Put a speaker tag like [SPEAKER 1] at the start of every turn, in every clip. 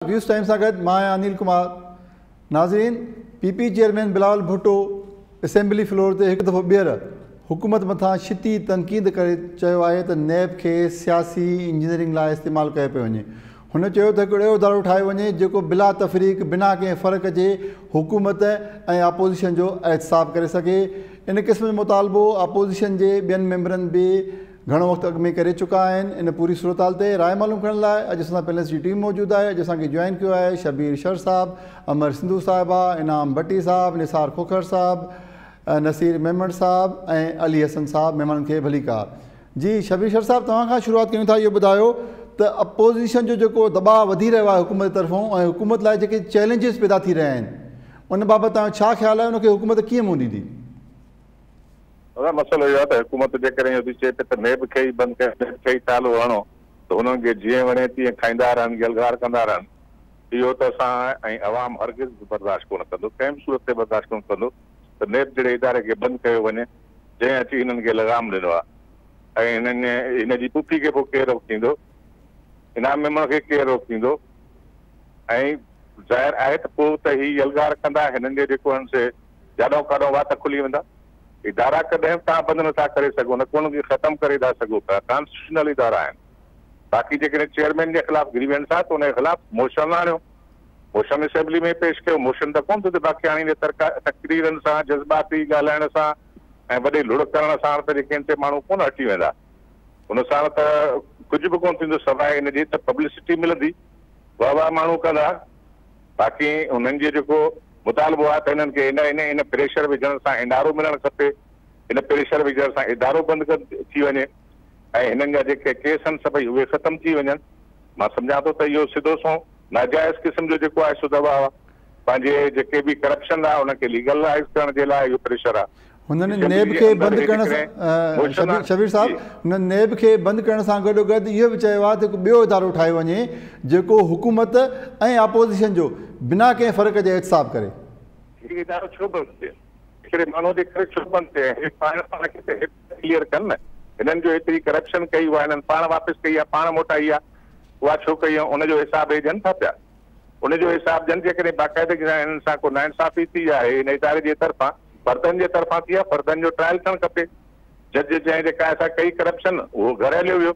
[SPEAKER 1] Views time सां गॾु मां आहियां अनिल कुमार। नाज़रीन, PP chairman Bilawal Bhutto assembly floor ते हिकु दफ़ो ॿीहर हुकूमत मथां छिती तनक़ीद करे चयो आहे त नैब खे सियासी इंजीनियरिंग लाइ इस्तेमालु कयो पियो वञे। हुन चयो त हिकिड़ो अहिड़ो इदारो ठाहियो वञे जेको बिला तफ़रीक़ बिना कंहिं फ़र्क़ जे हुकूमत ऐं अपोज़िशन जो एहतसाब करे सघे। इन क़िस्म जो मुतालबो अपोज़िशन जे ॿियनि मेंबरनि बि घणो वक़्तु अॻु में करे चुका आहिनि। इन पूरी सूरत ते राय मालूम करण लाइ अॼु असां पैनलिस्ट जी टीम मौजूदु आहे। अॼु असांखे जॉइन कयो आहे शबीर शर साहब, अमर सिंधू साहिबा, इनाम भट्टी साहब, निसार खोखर साहब, नसीर मेमण साहब ऐं अली हसन साहब। महिमाननि खे भली कार। जी शबीर शर साहब, तव्हां खां शुरूआत कयूं था। इहो ॿुधायो त अपोज़िशन जो जेको दबाव वधी रहियो आहे हुकूमत तरफ़ां ऐं हुकूमत लाइ जेके चैलेंजिस पैदा थी रहिया आहिनि, उन बाबति तव्हांजो छा ख़्यालु आहे? उनखे हुकूमत कीअं मुंहुं ॾींदी?
[SPEAKER 2] मसइलो इहो आहे त हुकूमत जेकॾहिं इहो थी चए त नेब खे ई बंदि कयो, नेब खे ई तालो हणो त हुननि खे जीअं वणे तीअं खाईंदा रहनि, गलगार कंदा रहनि, इहो त असां ऐं अवाम हरगिज़ बर्दाश्त कोन कंदो, कंहिं बि सूरत ते बर्दाश्त कोन कंदो त नेब जहिड़े इदारे खे बंदि कयो वञे जंहिं अची हिननि खे लगाम ॾिनो आहे ऐं हिन जी पुफी खे पोइ केरु रोकींदो, इनाम मेमण खे केरु रोकींदो। ऐं ज़ाहिर आहे त पोइ त हीअ यलगार कंदा, हिननि जे जेको आहिनि से जाॾो काॾो वात खुली वेंदा। इदारा कॾहिं तव्हां बंदि नथा करे सघो, न को उनखे ख़तमु करे था सघो पिया, कॉन्स्टिट्यूशनल इदारा आहिनि। बाक़ी जेकॾहिं चेयरमैन जे ख़िलाफ़ ग्रीवेंस आहे त उनजे ख़िलाफ़ मोशन आणियो, मोशन असेंबली में पेश कयो। मोशन त कोन थो थिए, बाक़ी हाणे तकरीरनि सां, जज़्बाती ॻाल्हाइण सां ऐं वॾे लुड़ करण सां त जेके आहिनि माण्हू कोन हटी वेंदा। उन सां त कुझु बि कोन थींदो, सवाइ हिनजी त पब्लिसिटी मिलंदी, वाह वाह माण्हू कंदा। बाक़ी हुननि जो जेको मुतालबो आहे त हिननि खे इन प्रेशर विझण सां इदारो मिलणु खपे, इन प्रेशर विझण सां इदारो बंदि थी वञे ऐं हिननि जा जेके केस आहिनि सभई उहे ख़तमु थी वञनि। मां सम्झां थो त इहो सिधो सो नाजाइज़ क़िस्म जो जेको आहे सो दबाव आहे, पंहिंजे जेके बि करप्शन आहे उनखे लीगलाइज़ करण जे लाइ इहो प्रेशर आहे।
[SPEAKER 1] हुननि नेब खे बंदि करण सां, शबीर साहब, हुननि नेब खे बंदि करण सां गॾोगॾु इहो बि चयो आहे त हिकु ॿियो इदारो ठाहियो वञे जेको हुकूमत ऐं अपोज़िशन जो बिना कंहिं फ़र्क़ जे एहतसाब करे।
[SPEAKER 2] हीउ इदारो छो बंदि थिए? हिकिड़े माण्हू जे करे छो बंदि थिए? पाण खे क्लियर कनि न। हिननि जो हेतिरी करप्शन कई उहा हिननि पाण वापसि कई आहे, पाण मोटाई आहे, उहा छो कई आहे? उनजो हिसाब ॾियनि था पिया, उनजो हिसाब ॾियनि। जेकॾहिं बाक़ाइदगी सां हिननि सां को नाइंसाफ़ी थी आहे इन इदारे जे तरफ़ां, फर्दनि जे तरफ़ां थी आहे, फर्दनि जो ट्रायल थियणु खपे। जज जंहिं जेका असां कई करप्शन उहो घर हलियो वियो।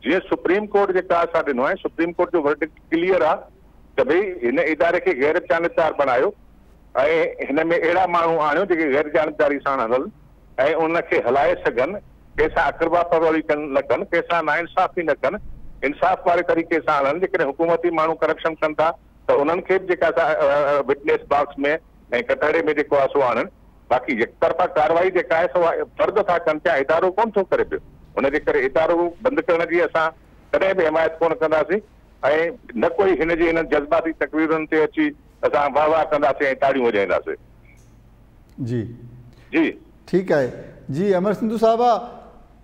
[SPEAKER 2] जीअं सुप्रीम कोर्ट जेका असां ॾिनो आहे, सुप्रीम कोर्ट जो वर्डिक्ट क्लियर आहे त भई हिन इदारे खे गैर जानबदार बणायो ऐं हिन में अहिड़ा माण्हू आणियो जेके गैर जानबदारी सां हलनि ऐं उनखे हलाए सघनि, कंहिंसां अकरबा परवरी न कनि, कंहिंसां नाइंसाफ़ी न कनि, इंसाफ़ वारे तरीक़े सां हलनि। जेकॾहिं हुकूमती माण्हू करप्शन कनि था त उन्हनि खे बि जेका असां विटनेस बॉक्स में ऐं कटहरे में जेको आहे सो आणनि। बाक़ी एकतरफ़ा कार्रवाई जेका आहे सो फर्द था कनि पिया, इदारो कोन थो करे पियो। हुनजे करे इदारो बंदि करण जी असां कॾहिं बि हिमायत कोन कंदासीं ऐं न कोई हिनजे हिन जज़्बाती तकरीरुनि ते अची असां वाह वाह कंदासीं ऐं ताड़ियूं वॼाईंदासीं।
[SPEAKER 1] जी
[SPEAKER 2] जी
[SPEAKER 1] ठीकु आहे। जी अमर सिंधू साहिबा,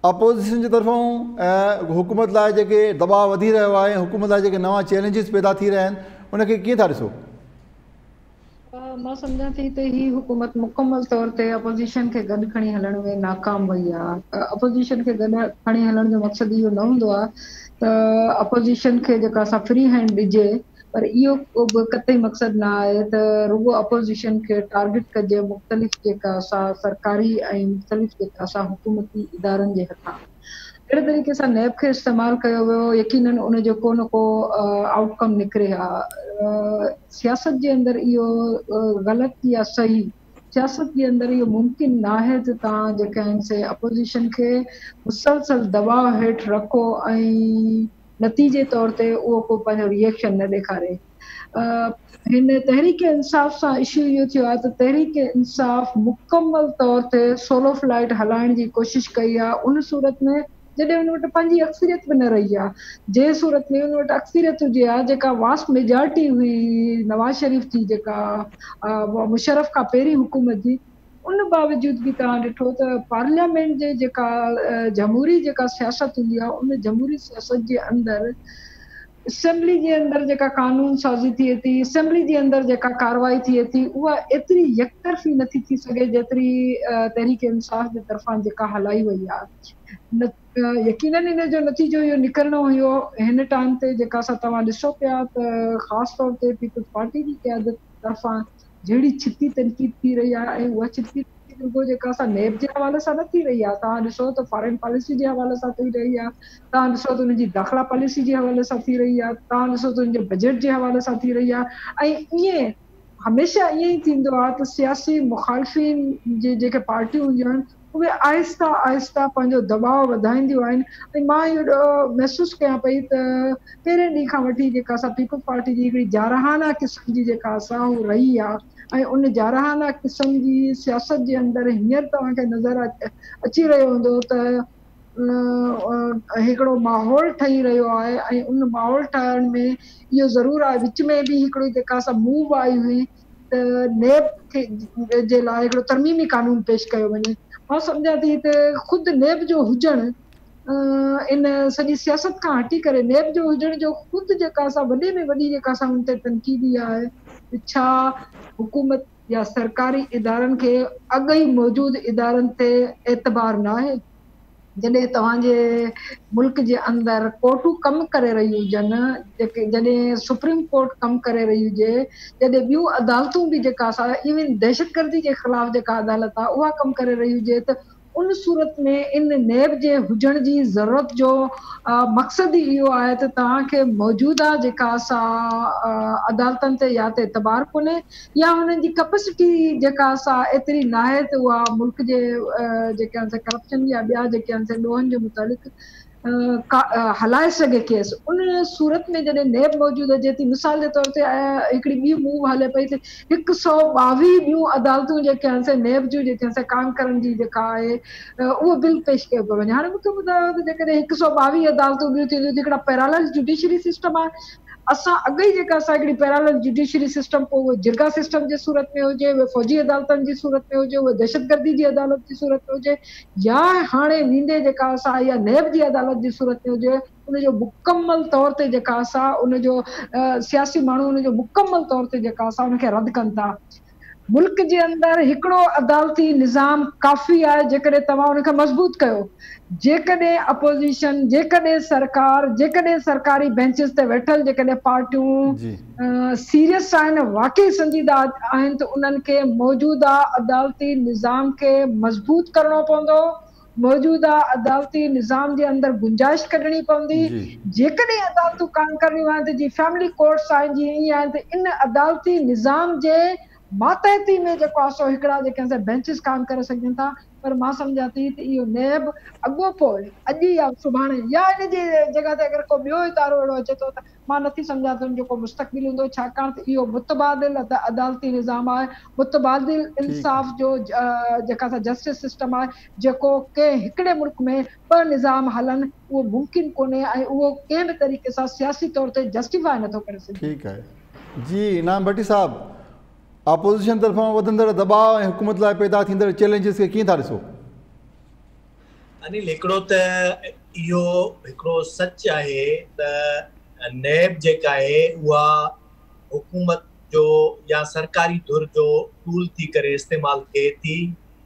[SPEAKER 1] अपोज़िशन जे तरफ़ां हुकूमत लाइ जेके दबाव वधी रहियो आहे, हुकूमत लाइ जेके नवां चैलेंजिस पैदा थी रहिया आहिनि, उनखे कीअं था ॾिसो?
[SPEAKER 3] मां सम्झां थी त ही हुकूमत मुकमल तौर ते अपोज़िशन खे गॾु खणी हलण में नाकाम वई आहे। अपोज़िशन खे गॾु खणी हलण जो मक़सदु इहो न हूंदो आहे त अपोज़िशन खे जेका असां फ्री हैंड ॾिजे, पर इहो बि कतई मक़सदु न आहे त रुॻो अपोज़िशन खे टारगेट कजे मुख़्तलिफ़ जेका असां सरकारी ऐं मुख़्तलिफ़ जेका असां हुकूमती इदारनि जे हथां। अहिड़े तरीक़े सां नैब खे इस्तेमालु कयो वियो, यकीनन उनजो को न को आउटकम निकिरे हा। सियासत जे अंदरि इहो ग़लति या सही, सियासत जे अंदरि इहो मुमकिन न आहे त तव्हां जेके आहिनि से अपोज़िशन खे मुसलसल दबाव हेठि रखो ऐं नतीजे तौर ते उहो को पंहिंजो रिएक्शन न ॾेखारे। हिन तहरीक इंसाफ़ सां इशू इहो थियो आहे त तहरीक इंसाफ़ मुकमल तौर ते सोलो फ्लाइट हलाइण जी कोशिशि कई आहे। उन सूरत में जॾहिं हुन वटि पंहिंजी अक्सरियत बि न रही आहे, जंहिं सूरत में हुन वटि अक्सरियत हुजे हा, जेका वास्ट मेजॉरिटी हुई नवाज़ शरीफ़ जी, जेका मुशर्रफ खां पहिरीं हुकूमत जी, उन बावजूद बि तव्हां ॾिठो त पार्लियामेंट जे जेका जमहूरी जेका सियासत हूंदी आहे, उन जमहूरी सियासत जे अंदरि असेंबली जे अंदरि जेका कानून साज़ी थिए थी, असेंबली जे अंदरि जेका कार्रवाई थिए थी, उहा एतिरी यकतरफ़ी नथी थी सघे जेतिरी तहरीक इंसाफ़ जे तरफ़ां जेका हलाई वई आहे। यकीनन इन जो नतीजो इहो निकिरणो हुयो हिन टाइम ते जेका असां तव्हां ॾिसो पिया त ख़ासि तौर ते पीपल्स पार्टी जी क़यादत तरफ़ां जहिड़ी छिती तनक़ीद थी रही आहे ऐं उहा छिती रुॻो जेका असां नेब जे हवाले सां न थी रही आहे, तव्हां ॾिसो त फॉरेन पॉलिसी जे हवाले सां थी रही आहे, तव्हां ॾिसो त उनजी दाख़िला पॉलिसी जे हवाले सां थी रही आहे, तव्हां ॾिसो त उनजे बजट जे हवाले सां थी रही आहे। ऐं ईअं हमेशह ईअं ई थींदो आहे त सियासी मुखालफ़िन जी जेके पार्टियूं हूंदियूं आहिनि उहे आहिस्ता आहिस्ता पंहिंजो दबाव वधाईंदियूं आहिनि। ऐं मां इहो महसूसु कयां पई त पहिरें ॾींहं खां वठी जेका असां पीपल्स पार्टी जी हिकिड़ी जारहाना क़िस्म जी जेका असां हू रही आहे ऐं उन जारहाना क़िस्म जी सियासत जे अंदरि हींअर तव्हांखे नज़र अची रहियो हूंदो त हिकिड़ो माहौल ठही रहियो आहे ऐं उन माहौल ठहण में इहो ज़रूरु आहे। विच में बि हिकिड़ी जेका असां मूव आई हुई त नेब जे लाइ हिकिड़ो तरमीमी कानून पेश कयो वञे। मां सम्झां थी त ख़ुदि नेब जो हुजणु इन सॼी सियासत खां हटी करे नेब जो हुजण जो ख़ुदि जेका असां वॾे में वॾी जेका असां हुन ते तनक़ीदी आहे छा हुकूमत या सरकारी इदारनि खे अॻु ई मौजूदु इदारनि ते एतबार न आहे। जॾहिं तव्हांजे मुल्क जे अंदरि कोर्टूं कमु करे रहियूं हुजनि, जॾहिं सुप्रीम कोर्ट कमु करे रही हुजे, जॾहिं ॿियूं अदालतूं बि जेका असां इवन दहशतगर्दी जे ख़िलाफ़ जेका अदालत आहे उहा कमु करे रही हुजे त उन सूरत में इन नेब जे हुजण जी ज़रूरत जो मक़सदु ई इहो आहे त तव्हांखे मौजूदा जेका असां अदालतनि ते या त एतबार कोन्हे या हुननि जी कैपेसिटी जेका असां एतिरी न आहे त उहा मुल्क जे जेके आहिनि करप्शन या ॿिया जेके आहिनि ॾोहनि जे मुतालिक़ हलाए सघे केस। उन सूरत में जॾहिं नेब मौजूदु अचे थी, मिसाल जे तौर ते हिकिड़ी ॿी मूव हले पई त 122 ॿियूं अदालतूं जेके आहिनि नेब जूं जेके आहिनि काम करण जी जेका आहे उहो बिल पेश कयो पियो वञे। हाणे मूंखे ॿुधायो त जेकॾहिं 122 अदालतूं ॿियूं थींदियूं हिकिड़ा पैरालल जुडिशरी सिस्टम आहे, असां अॻु ई जेका असां हिकिड़ी पैरालल जुडिशरी सिस्टम पोइ उहो जिरगा सिस्टम जे सूरत में हुजे, उहे फ़ौजी अदालतनि जी सूरत में हुजे, उहे दहशतगर्दी जी अदालत जी सूरत में हुजे या हाणे वींदे जेका असां इहा नेब जी अदालत जी सूरत में हुजे, उनजो मुकमल तौर ते जेका असां उनजो सियासी माण्हू उनजो मुकमल तौर ते जेका असां उनखे रद्द कनि था। मुल्क जे अंदरि हिकिड़ो अदालती निज़ाम काफ़ी आहे जेकॾहिं तव्हां उनखे मज़बूत कयो। जेकॾहिं अपोज़िशन, जेकॾहिं सरकार, जेकॾहिं सरकारी बेंचिस ते वेठल जेकॾहिं पार्टियूं सीरियस आहिनि, वाकई संजीदा आहिनि त उन्हनि खे मौजूदा अदालती निज़ाम खे मज़बूत करणो पवंदो। मौजूदा अदालती निज़ाम जे अंदरि गुंजाइश कढणी पवंदी। जेकॾहिं अदालतूं कान करणियूं आहिनि त जीअं फैमिली कोर्ट्स आहिनि, जीअं ईअं आहिनि त इन अदालती निज़ाम जे मातहती में जेको आहे सो हिकिड़ा जेके आहिनि बेंचिस कान करे सघनि था। पर मां सम्झां थी त इहो नेब अॻो पोइ अॼु या सुभाणे या इन जी जॻह ते अगरि को ॿियो इदारो अहिड़ो अचे थो त मां नथी सम्झां त हुनजो को मुस्तक़बिल हूंदो, छाकाणि त इहो मुतबादिल अदालती निज़ाम आहे, मुतबादिल इंसाफ़ जो जेका जस्टिस सिस्टम आहे जेको कंहिं हिकिड़े मुल्क में ॿ निज़ाम हलनि उहो मुमकिन कोन्हे ऐं उहो कंहिं बि तरीक़े सां सियासी तौर ते जस्टिफाई नथो करे सघे।
[SPEAKER 1] ठीकु आहे जी। इनाम भट्टी साहब, अपोज़िशन तरफ़ां वधंदड़ दबाव ऐं हुकूमत लाइ पैदा थींदड़ चैलेंजिस खे कीअं था ॾिसो?
[SPEAKER 4] अनिल, हिकिड़ो त इहो हिकिड़ो सच आहे त नेब जेका आहे उहा हुकूमत जो या सरकारी धुर जो टूल थी करे इस्तेमालु थिए थी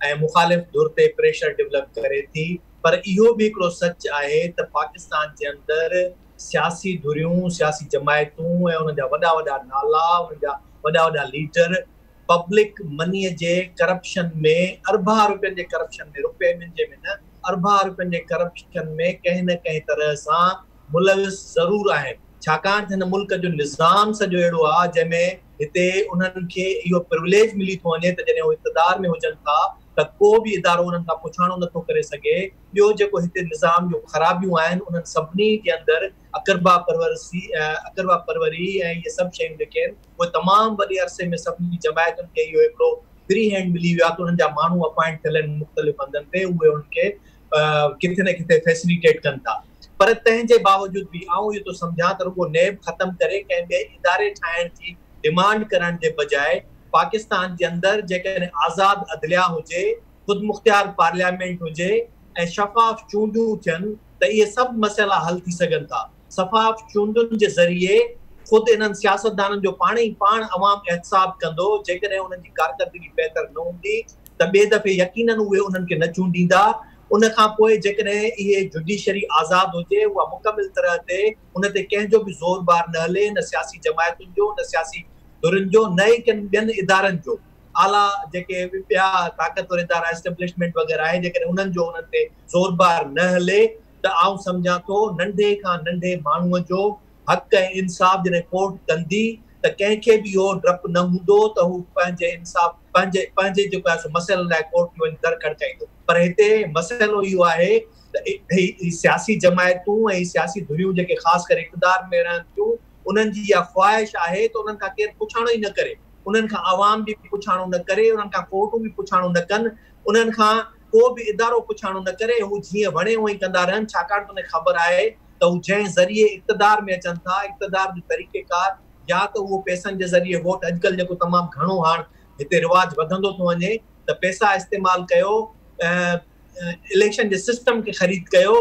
[SPEAKER 4] ऐं मुख़ालिफ़ धुर ते प्रेशर डेवलप करे थी। पर इहो बि हिकिड़ो सच आहे त पाकिस्तान जे अंदरि सियासी धुरियूं, सियासी जमायतूं ऐं उन्हनि जा वॾा वॾा नाला, उन्हनि जा वॾा वॾा लीडर पब्लिक मनीअ जे करप्शन में, अरबा रुपयनि जे करप्शन में, रुपए में न अरबा रुपयनि जे करप्शन में कंहिं न कंहिं तरह सां मुलविस ज़रूर आहिनि। छाकाणि त हिन मुल्क जो निज़ाम सॼो अहिड़ो आहे जंहिंमें हिते उन्हनि खे इहो प्रिविलेज मिली थो वञे त जॾहिं उहे इक़्तिदार में हुजनि था त को बि इदारो उन्हनि खां पुछाणो नथो करे सघे। ॿियो जेको हिते निज़ाम जो ख़राबियूं आहिनि उन्हनि सभिनी जे अंदरि अकरबा परवरी ऐं इहे सभु शयूं जेके आहिनि उहे तमामु वॾे अरसे में सभिनी जमायतुनि खे इहो हिकिड़ो फ्री हैंड मिली वियो आहे त उन्हनि जा माण्हू अपॉइंट थियल आहिनि मुख़्तलिफ़ हंधनि ते, उहे उन्हनि खे किथे न किथे फैसिलिटेट कनि था। पर तंहिंजे बावजूद बि आउं इहो थो सम्झां त रुॻो नेब ख़तमु करे कंहिं ॿिए इदारे ठाहिण जी डिमांड करण जे बजाए पाकिस्तान जे अंदरि जेकॾहिं आज़ाद अदलिया हुजे, ख़ुदि मुख़्तियार पार्लियामेंट हुजे ऐं शफ़ाफ़ चूंडूं थियनि त इहे सभु मसइला हल थी सघनि था। शफ़ाफ़ चूंडुनि जे ज़रिए ख़ुदि इन्हनि सियासतदाननि जो पाण अवाम एहतिसाब कंदो। जेकॾहिं उन्हनि जी कारकर्दगी बहितर न हूंदी त ॿिए दफ़े यकीनन उहे उन्हनि खे न चूंडींदा। ان खां पोइ जेकॾहिं इहे जुडिशरी आज़ाद हुजे उहा मुकमिल तरह ते उन ते कंहिंजो बि ज़ोर बार न हले, न सियासी जमायतुनि जो, न सियासी धुरियुनि जो, न ई कंहिं ॿियनि इदारनि जो, आला जेके ॿिया ताक़तवर इदारा एस्टेब्लिशमेंट वग़ैरह आहे जेकॾहिं उन्हनि जो उन्हनि ते ज़ोर बार न हले त आउं सम्झां थो नंढे खां नंढे माण्हूअ जो हक़ ऐं इंसाफ़ जॾहिं कोर्ट कंदी त कंहिंखे बि इहो डपु न हूंदो त हू पंहिंजे इंसाफ़ पंहिंजे जेको आहे सो मसइलनि लाइ कोर्ट में वञी दर खड़काईंदो। पर हिते मसइलो इहो आहे त सियासी जमायतूं ऐं सियासी धुरियूं जेके ख़ासि करे इक़्तिदार में रहनि थियूं उन्हनि जी इहा ख़्वाहिश आहे त उन्हनि खां केरु पुछाणो ई न करे, उन्हनि खां आवाम बि पुछाणो न करे, उन्हनि खां कोर्टूं बि पुछाणो न कनि, उन्हनि खां को बि इदारो पुछाणो न करे, हू जीअं वणे उअं ई कंदा रहनि, छाकाणि त उन्हें ख़बर आहे त हू जंहिं ज़रिए इक़्तिदार में अचनि था, इक़्तिदार जो तरीक़ेकार या त उहो पैसनि जे ज़रिए वोट, अॼुकल्ह जेको तमामु घणो हाणे हिते रिवाज वधंदो थो वञे त पैसा इस्तेमालु कयो, इलेक्शन जे सिस्टम खे ख़रीद कयो,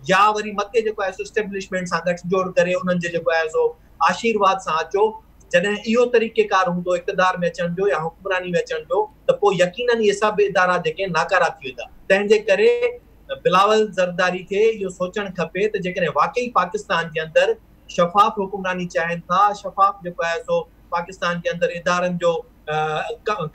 [SPEAKER 4] या वरी मथे जेको आहे सो एस्टेब्लिशमेंट सां गठजोड़ करे उन्हनि जे जेको आहे सो आशीर्वाद सां अचो। जॾहिं इहो तरीक़ेकार हूंदो इक़्तिदार में अचण जो या हुक्मरानी में अचण जो त पोइ यकीनन इहे सभु इदारा जेके नाकारा थी वेंदा। तंहिंजे करे बिलावल ज़रदारी खे इहो सोचणु खपे त जेकॾहिं वाकई पाकिस्तान जे अंदरि शफ़ाफ़ हुक्मरानी चाहिनि था, शफ़ाफ़ जेको आहे सो पाकिस्तान जे अंदरि इदारनि जो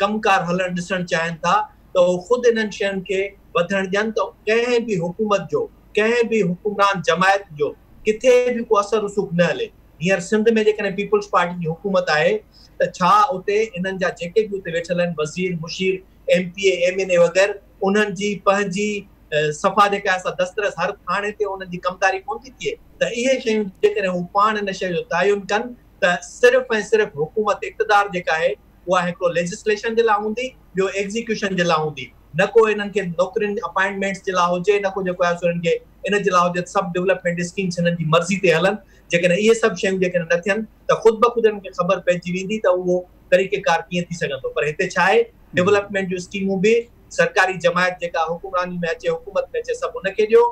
[SPEAKER 4] कमकार हलणु ॾिसणु चाहिनि था त उहो ख़ुदि इन्हनि शयुनि खे वधणु ॾियनि त कंहिं बि हुकूमत जो, कंहिं बि हुक्मरान जमायत जो किथे बि को असर रसूख न हले। हींअर सिंध में जेकॾहिं पीपुल्स पार्टी जी हुकूमत आहे त छा उते इन्हनि जा जेके बि उते वेठल आहिनि वज़ीर, मुशीर, MPA, MNA वग़ैरह, उन्हनि जी पंहिंजी सफ़ा जेका आहे दस्तरस हर थाणे ते उन्हनि जी कमदारी कोन थी थिए त इहे शयूं जेकॾहिं हू पाण इन शइ जो तयन कनि त सिर्फ़ु ऐं सिर्फ़ु हुकूमत इक़्तिदार जेका आहे उहा हिकिड़ो लेजिस्लेशन जे लाइ हूंदी, ॿियो एग्ज़ीक्यूशन जे लाइ हूंदी, न को इन्हनि खे नौकरियुनि अपॉइंटमेंट्स जे लाइ हुजे, न को जेको आहे सो इन्हनि खे इन जे लाइ हुजे सभु डेवलपमेंट स्कीम्स हिननि जी मर्ज़ी ते हलनि। जेकॾहिं इहे सभु शयूं जेकॾहिं न थियनि त ख़ुदि ब ख़ुदि इन्हनि खे ख़बर पइजी वेंदी त उहो तरीक़ेकार कीअं थी सघंदो। पर हिते छा आहे, डेवलपमेंट जूं स्कीमूं बि सरकारी जमायत जेका हुक्मरानी में अचे, हुकूमत में अचे, सभु उनखे ॾियो।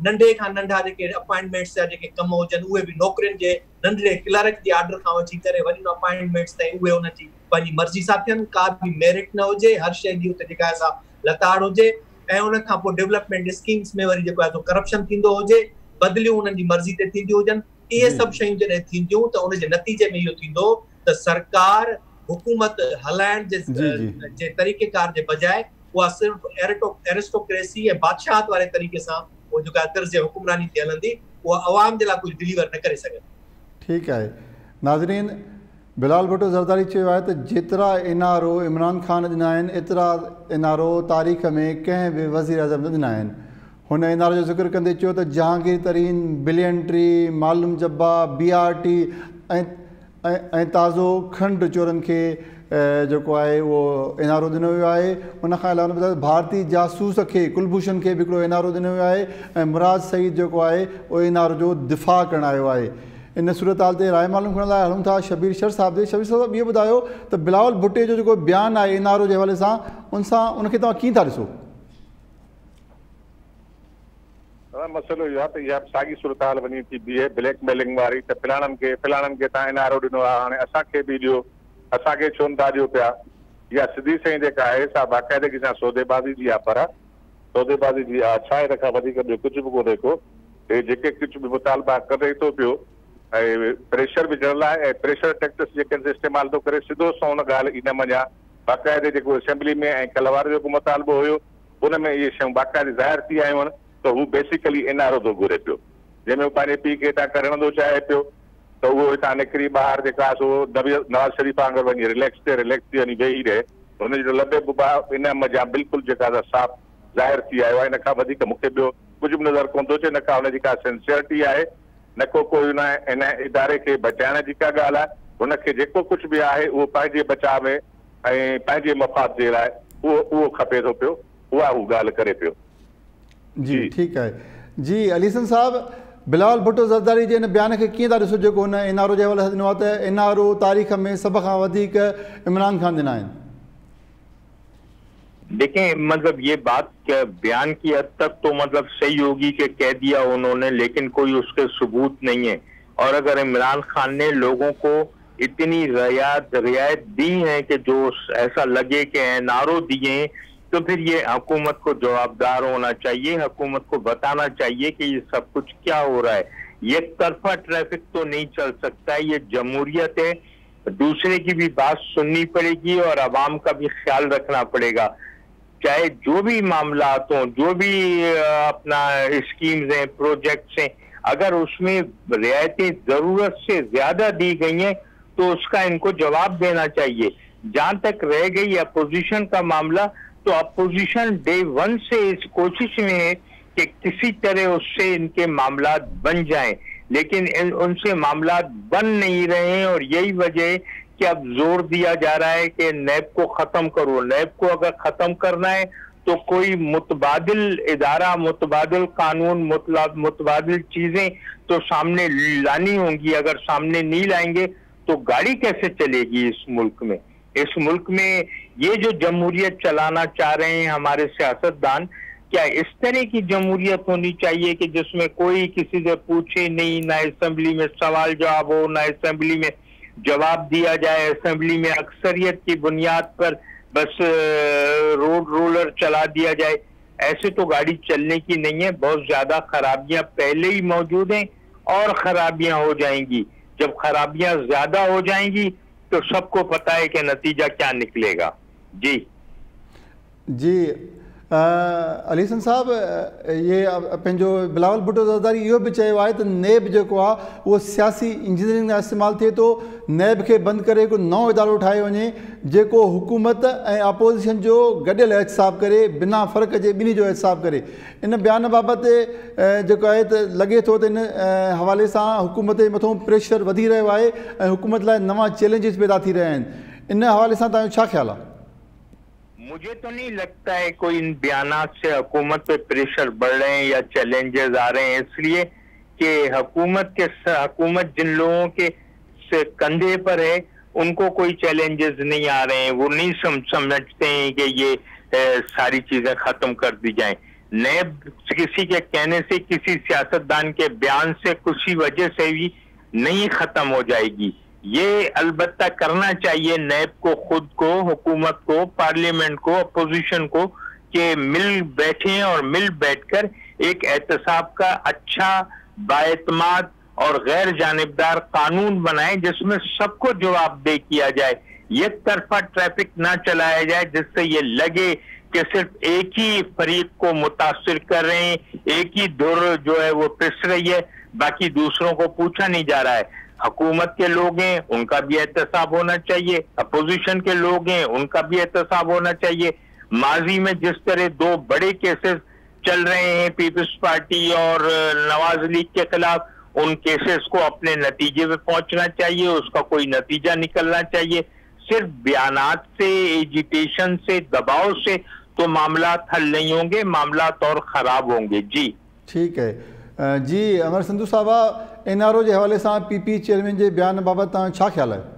[SPEAKER 4] नंढे खां नंढा जेके अपॉइंटमेंट्स जा जेके कम हुजनि उहे बि नौकरियुनि जे नंढड़े क्लर्क जी आर्डर खां वठी करे वरी अपॉइंटमेंट्स ताईं उहे उन जी पंहिंजी मर्ज़ी सां थियनि, का बि मेरिट न हुजे, हर शइ जी उते जेका आहे लताड़ हुजे, ऐं उन खां पोइ डेवलपमेंट स्कीम्स में वरी जेको आहे सो करप्शन थींदो हुजे, बदिलियूं उन्हनि जी मर्ज़ी ते थींदियूं हुजनि। इहे सभु शयूं जॾहिं थींदियूं त उन जे नतीजे में इहो थींदो त सरकार हुकूमत हलाइण जे तरीक़ेकार जे बजाए उहा सिर्फ़ु एरिस्टोक्रेसी ऐं बादशाहत वारे तरीक़े सां उहो जेका तर्ज़ हुक्मरानी ते हलंदी, उहा अवाम जे लाइ कुझु डिलीवर न करे सघंदी।
[SPEAKER 1] ठीकु आहे नाज़रीन, बिलावल भुट्टो ज़रदारी चयो आहे त जेतिरा NRO इमरान ख़ान ॾिना आहिनि एतिरा NRO तारीख़ में कंहिं बि वज़ीर आज़म न ॾिना आहिनि। हुन NRO जो ज़िक्र कंदे चयो त जहांगीर तरीन, बिलियन ट्री, मालूम जब्बा, BRT ऐं ताज़ो खंड चोरनि खे जेको आहे उहो NRO ॾिनो वियो आहे। उन खां अलावा ॿुधायो भारतीय जासूस खे, कुलभूषण खे बि हिकिड़ो NRO ॾिनो वियो आहे ऐं मुराद सईद जेको आहे उहो NRO जो दिफ़ा करणु आयो आहे। इन सूरत हाल ते राय मालूम करण लाइ हलूं था शबीर शर साहिब। शबीर साहिब इहो ॿुधायो त बिलावल भुट्टे जो जेको बयानु आहे NRO जे हवाले सां उनखे तव्हां कीअं था ॾिसो?
[SPEAKER 2] मसइलो इहो आहे त इहा साॻी सूरत हाल वञी थी बीहे ब्लैकमेलिंग वारी, त फलाणनि खे तव्हां NRO ॾिनो आहे, हाणे असांखे बि ॾियो, असांखे छो नथा ॾियो पिया। इहा सिधी सही जेका आहे सा बाक़ाइदगी सां सौदेबाज़ी जी आहे, पर सौदेबाज़ी जी आहे छा आहे, हिन खां वधीक ॿियो कुझु बि कोन्हे को। हे जेके कुझु बि मुतालबा करे थो पियो ऐं प्रेशर विझण लाइ ऐं प्रेशर टैक्टिक्स जेके इस्तेमालु थो करे, सिधो सो हुन ॻाल्हि ई न मञा। बाक़ाइदे जेको असेंबली में ऐं कल्ह वारो जेको मुतालबो हुयो उन में इहे शयूं बाक़ाइदे ज़ाहिर थी आयूं आहिनि त हू बेसिकली NRO थो घुरे पियो, जंहिंमें पंहिंजे पीउ खे हितां करणु थो चाहे पियो त उहो हितां निकिरी ॿाहिरि जेका सो नवाज़ शरीफ़ वांगुरु वञी रिलैक्स थी वञी वेही रहे, हुनजो लबे बुबा इन मज़ा बिल्कुलु जेका साफ़ ज़ाहिर थी आयो आहे। इन खां वधीक मूंखे ॿियो कुझु बि नज़र कोन थो अचे, न का हुनजी का सिंसियरिटी आहे, न को कोई इन इदारे खे बचाइण जी का ॻाल्हि आहे। हुनखे जेको कुझु बि आहे उहो पंहिंजे बचाव में ऐं पंहिंजे मफ़ाद जे लाइ उहो खपे थो पियो, उहा हू ॻाल्हि करे पियो।
[SPEAKER 1] जी ठीकु आहे। जी अलीसन साहिबु, बिलावल भुट्टो ज़रदारी जे हिन बयान खे कीअं था ॾिसो जेको हुन NRO जे हवाले सां ॾिनो आहे त NRO तारीख़ में सभ खां वधीक इमरान खान ॾिना आहिनि?
[SPEAKER 5] देखें, मतलब ये बात बयान की हद तक तो मतलब सही होगी कि कह दिया उन्होंने, लेकिन कोई उसके सबूत नहीं है। और अगर इमरान खान ने लोगों को इतनी रियायत दी है कि जो ऐसा लगे कि NRO दिए तो फिर ये हुकूमत को जवाबदार होना चाहिए, हुकूमत को बताना चाहिए कि ये सब कुछ क्या हो रहा है। ये तरफा ट्रैफिक तो नहीं चल सकता है, ये जमहूरियत है, दूसरे की भी बात सुननी पड़ेगी और आवाम का भी ख्याल रखना पड़ेगा। चाहे जो भी मामलात हों, जो भी अपना स्कीम्स हैं, प्रोजेक्ट्स हैं, अगर उसमें रियायतें जरूरत से ज्यादा दी गई हैं तो उसका इनको जवाब देना चाहिए। जहां तक रह गई अपोजिशन का मामला, तो अपोजिशन डे वन से इस कोशिश में है कि किसी तरह उससे इनके मामलात बन जाएं, लेकिन उनसे मामलात बन नहीं रहे हैं और यही वजह है कि अब जोर दिया जा रहा है कि नैब को खत्म करो। नैब को अगर खत्म करना है तो कोई मुतबादिल इदारा, मुतबादिल कानून, मुतबादिल चीजें तो सामने लानी होंगी। अगर सामने नहीं लाएंगे तो गाड़ी कैसे चलेगी इस मुल्क में? इस मुल्क में ये जो जमहूरियत चलाना चाह रहे हैं हमारे सियासतदान, क्या इस तरह की जमहूरियत होनी चाहिए कि जिसमें कोई किसी से पूछे नहीं, ना असेंबली में सवाल जवाब हो, ना असेंबली में जवाब दिया जाए, असेंबली में अक्सरियत की बुनियाद पर बस रोड रोलर चला दिया जाए? ऐसे तो गाड़ी चलने की नहीं है। बहुत ज्यादा खराबियां पहले ही मौजूद हैं और खराबियां हो जाएंगी। जब खराबियां ज्यादा हो जाएंगी तो सबको पता है कि नतीजा क्या निकलेगा।
[SPEAKER 1] जी अलीसन साहब, ये पंहिंजो बिलावल भुट्टो ज़रदारी इहो बि चयो आहे त नैब जेको आहे उहो सियासी इंजीनियरिंग लाइ इस्तेमालु थिए थो। नैब खे बंदि करे हिकु नओं इदारो ठाहे वञे जेको हुकूमत ऐं अपोज़िशन जो गॾियल एहतिसाब करे, बिना फ़र्क़ जे ॿिन्ही जो एहतिसाब करे। इन बयान बाबति जेको आहे त लॻे थो त इन हवाले सां हुकूमत जे मथां प्रेशर वधी रहियो आहे ऐं हुकूमत लाइ नवां चैलेंजिस पैदा थी रहिया आहिनि। इन हवाले सां तव्हांजो छा ख़्यालु आहे?
[SPEAKER 5] मुझे तो नहीं लगता है कोई इन बयानात से हुकूमत पे प्रेशर बढ़ रहे हैं या चैलेंजेस आ रहे हैं, इसलिए कि हुकूमत जिन लोगों के से कंधे पर है उनको कोई चैलेंजेस नहीं आ रहे हैं। वो नहीं समझते हैं कि ये सारी चीजें खत्म कर दी जाएं। नैब किसी के कहने से, किसी सियासतदान के बयान से, किसी वजह से भी नहीं खत्म हो जाएगी। ये अलबत्ता करना चाहिए नैब को, खुद को, हुकूमत को, पार्लियामेंट को, अपोजिशन को, कि मिल बैठे और मिल बैठकर एक एहतसाब का अच्छा, बाएतमाद और गैर जानिबदार कानून बनाए जिसमें सबको जवाबदेह किया जाए। ये तरफा ट्रैफिक ना चलाया जाए जिससे ये लगे कि सिर्फ एक ही फरीक को मुतासिर कर रहे हैं, एक ही धुर जो है वो पिस रही है, बाकी दूसरों को पूछा नहीं जा रहा है। हुकूमत के लोग हैं, उनका भी एहतसाब होना चाहिए, अपोजिशन के लोग हैं, उनका भी एहतसाब होना चाहिए। माजी में जिस तरह दो बड़े केसेस चल रहे हैं पीपल्स पार्टी और नवाज लीग के खिलाफ, उन केसेस को अपने नतीजे पे पहुंचना चाहिए, उसका कोई नतीजा निकलना चाहिए। सिर्फ बयानात से, एजिटेशन से, दबाव से तो मामलात हल नहीं होंगे, मामलात और खराब होंगे। जी
[SPEAKER 1] ठीक है। जी अमर संधू साहबा, NRO जे हवाले सां PP चेयरमैन जे बयान बाबति तव्हां छा ख़्यालु आहे?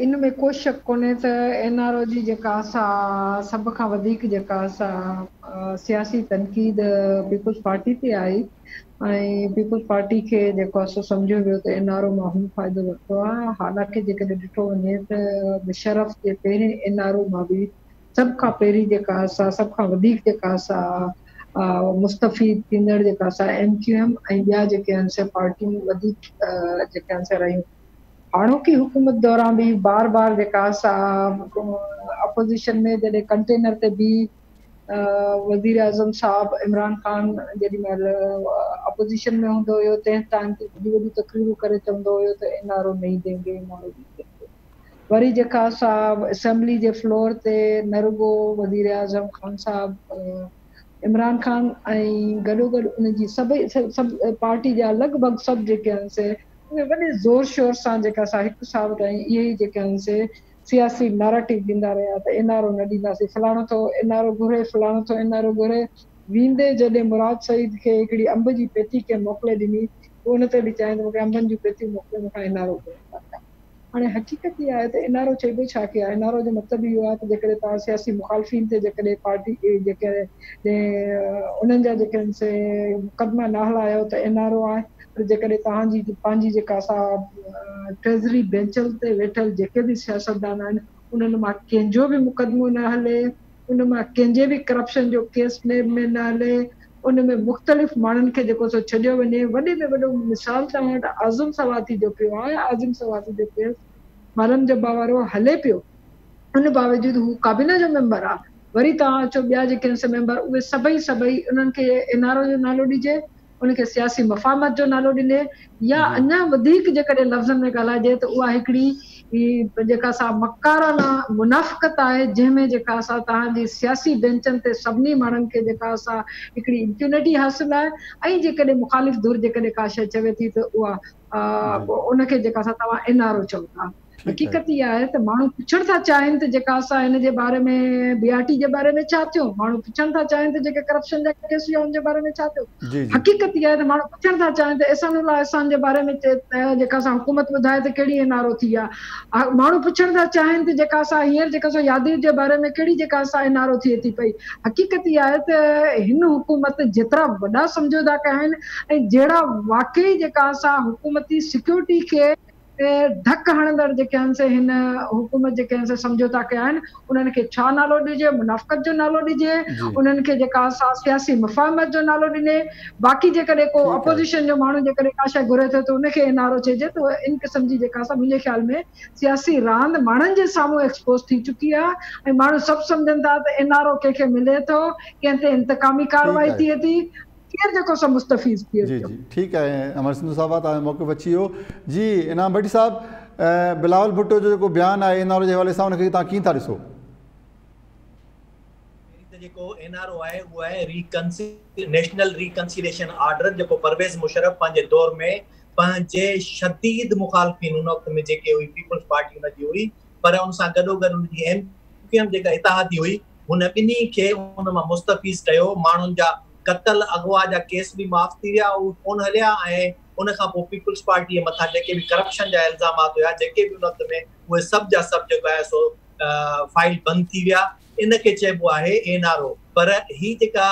[SPEAKER 3] इन में को शक कोन्हे त NRO जी जेका असां सभ खां वधीक जेका असां सियासी तनक़ीद पीपल्स पार्टी ते आई ऐं पीपल्स पार्टी खे जेको आहे सो सम्झो वियो त NRO मां हू फ़ाइदो वरितो आहे। हालांकि जेकॾहिं ॾिठो वञे त मुशर्रफ जे पहिरें NRO मां बि सभ खां पहिरीं जेका असां, सभ खां वधीक जेका असां मुस्तफ़ीद थींदड़ जेका असां MQM ऐं ॿिया जेके आहिनि से पार्टियूं वधीक जेके आहिनि से रहियूं। हाणोकी हुकूमत दौरान भी बार बार जेका अपोजिशन में जॾहिं कंटेनर ते भी वज़ीर आज़म साहब इमरान खान जेॾी महिल अपोजिशन में हूंदो हुयो तंहिं टाइम ते वॾी वॾी तकरीरूं करे चवंदो हुयो त NRO नहीं देंगे, NRO नहीं देंगे। वरी जेका असां असेंबली जे फ्लोर ते न रुगो वज़ीर आज़म खान साहब, इमरान खान ऐं गॾोगॾु उनजी सभु पार्टी जा लॻभॻि सभु जेके आहिनि से उहे वॾे ज़ोर शोर सां जेका असां हिकु साल ताईं इहे ई जेके आहिनि से सियासी नैरेटिव ॾींदा रहिया त NRO न ॾींदासीं, फलाणो थो NRO घुरे, फलाणो थो NRO घुरे। वेंदे जॾहिं मुराद सईद खे हिकिड़ी अंब जी पेती खे मोकिले ॾिनी, उन ते बि चवनि मूंखे अंबनि जूं पेतियूं मोकिले, मूंखां NRO घुरे। हाणे हक़ीक़त इहा आहे त NRO चइबो छा की आहे? NRO जो मतिलबु इहो आहे त जेकॾहिं तव्हां सियासी मुखालफ़ीन ते जेकॾहिं पार्टी जेके उन्हनि जा जेके आहिनि से मुक़दमा न हलायो त NRO आहे। पर जेकॾहिं तव्हांजी पंहिंजी जेका असां ट्रेज़री बेंचनि ते वेठल जेके बि सियासतदान आहिनि उन्हनि मां कंहिंजो बि मुक़दमो न हले, उन मां कंहिंजे बि करप्शन जो केस नेब में न हले, उन में मुख़्तलिफ़ माण्हुनि खे जेको सो छॾियो वञे। वॾे में वॾो मिसाल तव्हां वटि आज़म सवाती जो पियो आहे। आज़म सवाती जो केस मरम जब्बा वारो हले पियो, उन बावजूदि हू काबीना जो मेंबर आहे। वरी तव्हां अचो ॿिया जेके आहिनि मेंबर, उहे सभई उन्हनि खे एनआरओ जो नालो ॾिजे, उनखे सियासी मफ़ामत जो नालो ॾिने, या अञा वधीक जेकॾहिं लफ़्ज़नि में ॻाल्हाइजे त उहा हिकिड़ी जेका सा मकाराना मुनाफ़िक़त आहे, जंहिंमें जेका सा तव्हांजी सियासी बेंचनि ते सभिनी माण्हुनि खे जेका सा हिकिड़ी इम्प्यूनिटी हासिल आहे। ऐं जेकॾहिं मुख़ालिफ़ धुर जेकॾहिं का शइ चवे थी त उहा उनखे जेका सा तव्हां एनआरओ चओ था। हक़ीक़त इहा आहे त माण्हू पुछण था चाहिनि त जेका असां हिन जे बारे में बीआरटी जे बारे में छा थियो, माण्हू पुछण था चाहिनि त जेके करप्शन जा केस हुआ उन जे बारे में छा थियो। हक़ीक़त इहा आहे त माण्हू पुछण था चाहिनि त एहसानुल्लाह एहसान जे बारे में जेका असां हुकूमत ॿुधाए त कहिड़ी एनआरओ थी आहे। माण्हू पुछण था चाहिनि त जेका असां हींअर जेका असां यादि जे बारे में कहिड़ी जेका असां एनआरओ थिए थी पई। हक़ीक़त इहा आहे त हिन हुकूमत जेतिरा वॾा समझौता कया आहिनि ऐं जहिड़ा वाक़ई जेका असां हुकूमती सिक्योरिटी खे धक हणंदड़ जेके आहिनि से हिन हुकूमत जेके आहिनि से समझौता कया आहिनि, उन्हनि खे छा नालो ॾिजे, मुनाफ़िक़त जो नालो ॾिजे, उन्हनि खे जेका असां सियासी मफ़ाहमत जो नालो ॾिने। बाक़ी जेकॾहिं को अपोज़िशन जो माण्हू जेकॾहिं का शइ घुरे थो त उनखे एनआरओ चइजे, त इन क़िस्म जी जेका असां मुंहिंजे ख़्याल में सियासी रांदि माण्हुनि जे साम्हूं एक्सपोज़ थी चुकी आहे। ऐं माण्हू सभु सम्झनि था त एनआरओ कंहिंखे मिले थो, कंहिं ते इंतकामी कार्रवाई थिए थी, केरु जेको सो मुस्तफ़ीज़ थिए
[SPEAKER 1] जी
[SPEAKER 3] थो।
[SPEAKER 1] जी ठीकु आहे। अमर सिंधु साहब तव्हांजो मौक़िफ़ अची वियो। जी इनाम भट्टी साहब, बिलावल भुट्टो जो जेको बयानु आहे एनआरओ जे हवाले सां, उनखे तव्हां कीअं था ॾिसो?
[SPEAKER 4] जेको एनआरओ आहे उहो आहे नेशनल रिकंसिलिएशन ऑर्डर, जेको परवेज़ मुशर्रफ पंहिंजे दौर में पंहिंजे शदीद मुखालफ़िन उन वक़्त में जेके हुई पीपल्स पार्टी उनजी हुई, पर उन सां गॾोगॾु उनजी एमपीएम जेका इतिहादी हुई, हुन ॿिन्ही खे उन मां मुस्तफ़ीज़ कयो। माण्हुनि जा क़त्ल अगवा जा केस बि माफ़ थी विया, उहे कोन हलिया, ऐं उन खां पोइ पीपल्स पार्टीअ मथां जेके बि करप्शन जा इल्ज़ामात हुया, जेके बि उन वक़्त में, उहे सभु जा सभु जेको आहे सो फाइल बंदि थी विया। इनखे चइबो आहे एनआरओ। पर ही जेका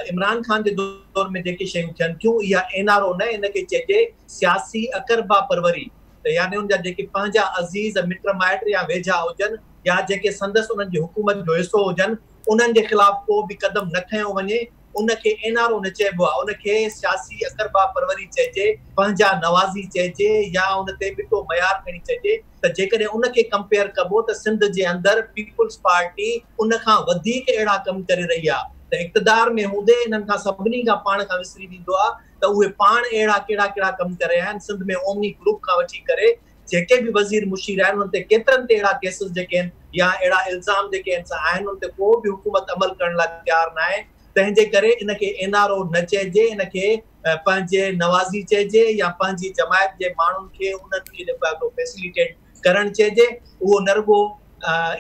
[SPEAKER 4] इमरान खान जे दौर में जेके शयूं थियनि थियूं, इहा एनआरओ न, इनखे चइजे सियासी अकरबा परवरी। त यानी उनजा जेके पंहिंजा अज़ीज़ मिट माइट या वेझा हुजनि, या जेके संदसि उन्हनि जी हुकूमत जो हिसो हुजनि, उन्हनि जे ख़िलाफ़ को बि क़दम न खयो वञे, उनखे एनआरओ न चइबो आहे। उनखे सियासी अकरबा परवरी चइजे, पंहिंजा नवाज़ी चइजे, या उन ते ॿिटो मयार खणी चइजे। त जेकॾहिं उनखे कंपेयर कबो त सिंध जे अंदरि पीपल्स पार्टी उन खां वधीक अहिड़ा कम करे रही आहे त इक़्तिदार में हूंदे इन्हनि खां सभिनी खां पाण खां विसरी वेंदो आहे त उहे पाण अहिड़ा कहिड़ा कहिड़ा कम करे रहिया आहिनि। सिंध में ओमनी ग्रुप खां वठी करे जेके बि वज़ीर मुशीर आहिनि, उन ते केतिरनि ते अहिड़ा केसिस जेके आहिनि या अहिड़ा इल्ज़ाम जेके आहिनि, उन ते को बि हुकूमत अमल करण लाइ तयारु न आहे। तंहिंजे करे इनखे एनआरओ न चइजे, इनखे पंहिंजे नवाज़ी चइजे, या पंहिंजी जमायत जे माण्हुनि खे उन्हनि खे जेको आहे फैसिलिटेट करणु चइजे। उहो न रुॻो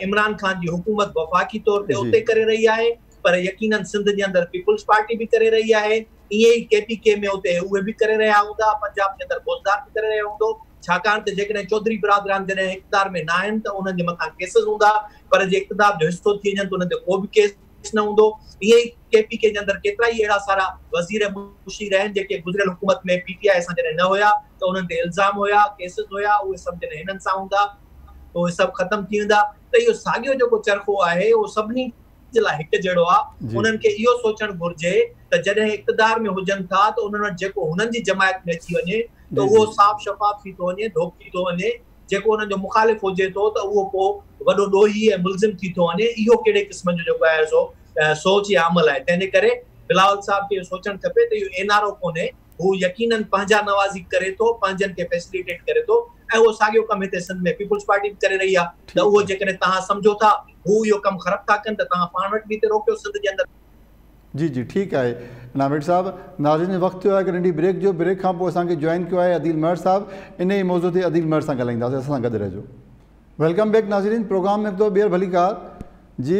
[SPEAKER 4] इमरान खान जी हुकूमत वफ़ाक़ी तौर ते उते करे रही आहे, पर यकीनन सिंध जे अंदरि पीपल्स पार्टी बि करे रही आहे। ईअं ई केपीके में उते उहे बि करे रहिया हूंदा, पंजाब जे अंदरि बोज़दार बि करे रहियो हूंदो, छाकाणि त जेकॾहिं चौधरी बिरादरान जॾहिं इक़्तिदार में न आहिनि त उन्हनि जे मथां केसिस हूंदा, पर जे इक़्तिदार जो हिसो थी वञनि त उन्हनि ते को बि केस न हूंदो। ईअं ई केपीके जे अंदरि केतिरा ई अहिड़ा सारा वज़ीर मुशीर आहिनि जेके गुज़िरियल हुकूमत में पीटीआई सां जॾहिं न हुया त उन्हनि ते इल्ज़ाम हुया, केसिस हुया, उहे सभु जॾहिं हिननि सां हूंदा त उहे सभु ख़तमु थी वेंदा। त इहो साॻियो जेको चरखो आहे उहो सभिनी जे लाइ हिकु जहिड़ो आहे। उन्हनि खे इहो सोचणु घुरिजे त जॾहिं इक़्तिदार में हुजनि था त उन्हनि वटि जेको हुननि जी जमायत में अची वञे त उहो साफ़ शफ़ाफ़ थी थो वञे, धोप थी थो वञे। जेको उन्हनि जो मुखालिफ़ हुजे थो त उहो पोइ वॾो ॾोही ऐं मुलज़िम थी थो वञे। इहो कहिड़े क़िस्म जो जेको आहे सो सोच या अमल आहे। तंहिंजे करे बिलावल साहब खे सोचणु खपे त इहो एनआरओ कोन्हे, हू यकीनन पंहिंजा नवाज़ी करे थो, पंहिंजनि खे फैसिलिटेट करे थो, ऐं उहो साॻियो कमु हिते सिंध में पीपल्स पार्टी बि करे रही आहे। त उहो जेकॾहिं तव्हां सम्झो था हू इहो कमु ख़राबु था कनि त तव्हां पाण वटि बि हिते रोकियो सिंध जे अंदरि।
[SPEAKER 1] जी जी ठीकु आहे नामिर साहब। नाज़रीन वक़्तु थियो आहे हिकु नंढी ब्रेक जो। ब्रेक खां पोइ असांखे जॉइन कयो आहे अदील महर साहब। इन ई मौज़ूअ ते अदील महर सां ॻाल्हाईंदासीं, असां सां गॾु रहिजो। वेलकम बैक नाज़रीन, प्रोग्राम में हिकु ॿीहर भलीकार। जी